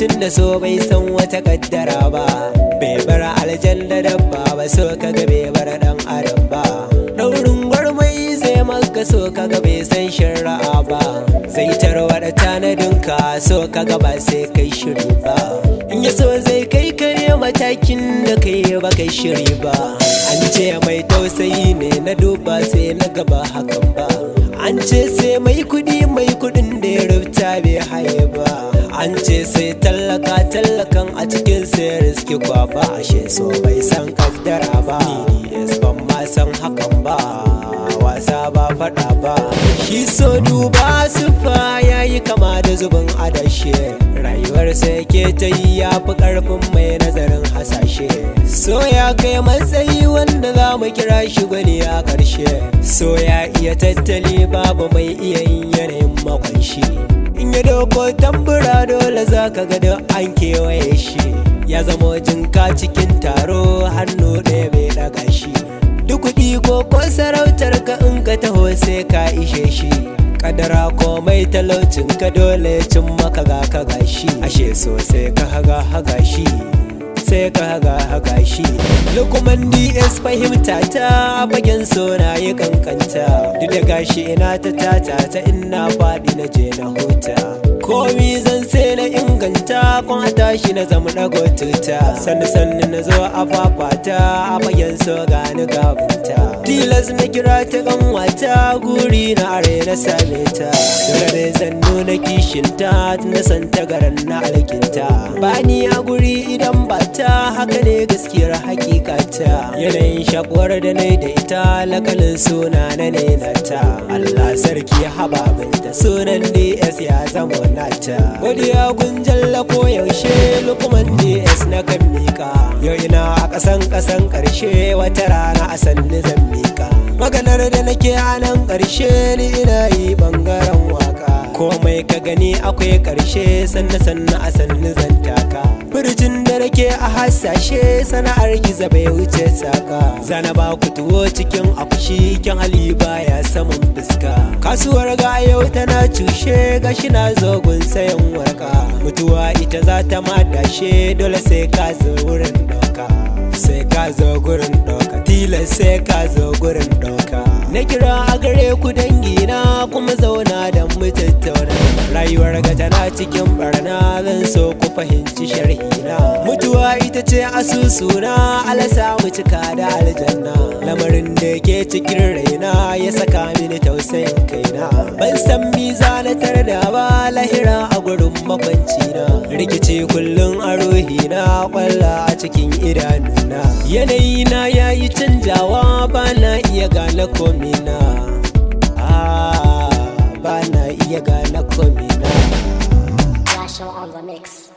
tun da so bai san wata kaddara ba, bai bar aljanna dabba ba, so kaga bai bar dan adam ba. Daurin gwarmai zai maka so kaga bai san shari'a ba, zai tarwada tanadinka so kaga ba sai kai shiri ba. In ya so zai kai kare matakin da kai ba kai shiri ba. An ce mai tausayi ne na duba sai na gaba hakan ba. An ce sai mai kudin da ya rubuta bai haye ba. An ce sai tallakan a cikin sai riski kwafa, ashe so bai san kaddara ba. Yes, ban ma san hakan ba, wasa ba fada ba. Shi so duba sufa yayi kama da zubin adashe, rayuwar sai ke ta yi ya fi karfin mai nazarin hasashe. So ya kai matsayi wanda za mu kira shi gwani a ƙarshe. So ya iya tattali babu mai iya yin yanayin makwanshi. In ya doko tambura dole za ka ga duk an kewaye shi. Ya zama jinka cikin taro hannu ɗaya bai ɗaga shi. Duk kuɗi ko sarautar ka in ka taho sai ka ishe shi. Kadara komai talaucin ka dole cin maka ga ka gashi. Ashe so sai ka haga shi, sai ka haga shi. Lukman DS fahimta ta fagen so na yi kankanta, duk da gashi ina ta tata ta ina faɗi na je na huta. Komi zan sai na inganta kun a tashi na zama ɗago tuta, sannu na zo a fafata a fagen so gani gabunta. Tilas na kira ta kanwata guri na are na same ta, dole ne zan nuna kishinta na san tagaran na alkinta. Bani a guri idan ba ta haka ne gaskiyar hakikata, yanayin shakuwar da nai da ita lakalin suna na ne nata. Allah sarki hababinta sunan DS ya zama nata. Godiya gunjalla ko yaushe Lukman DS na kan mika, yau ina a ƙasan ƙarshe wata rana a sanni zan mika. Maganar da nake a nan ƙarshe ni ina yi ɓangaren waka, komai ka gani akwai ƙarshe sanna a sanni zan taka. Furjin da nake a hasashe sana'ar giza bai wuce saka, zana ba ku tuwo cikin akushi kyan hali baya saman fuska. Kasuwar ga yau tana cushe gashi na zogun sayan warka, mutuwa ita za ta madashe dole sai ka zo wurin ɗauka, sai ka zo gurin ɗauka, tilas sai ka zo gurin ɗauka. Na kira a gare ku dangina kuma zauna da mu tattauna, rayuwar ga tana cikin barna zan so ku fahimci sharhina. Mutuwa ita ce asusuna alasa mu cika da aljanna, lamarin da ke cikin raina ya saka mini tausayin kaina. Ban san miza na tarda ba lahira a gurin makwancina, rikici kullum a ruhina kwalla a cikin idanuna. Yanayina yayi canjawa ba na iya gane komina, ba na iya gane komina. Flash on the mix.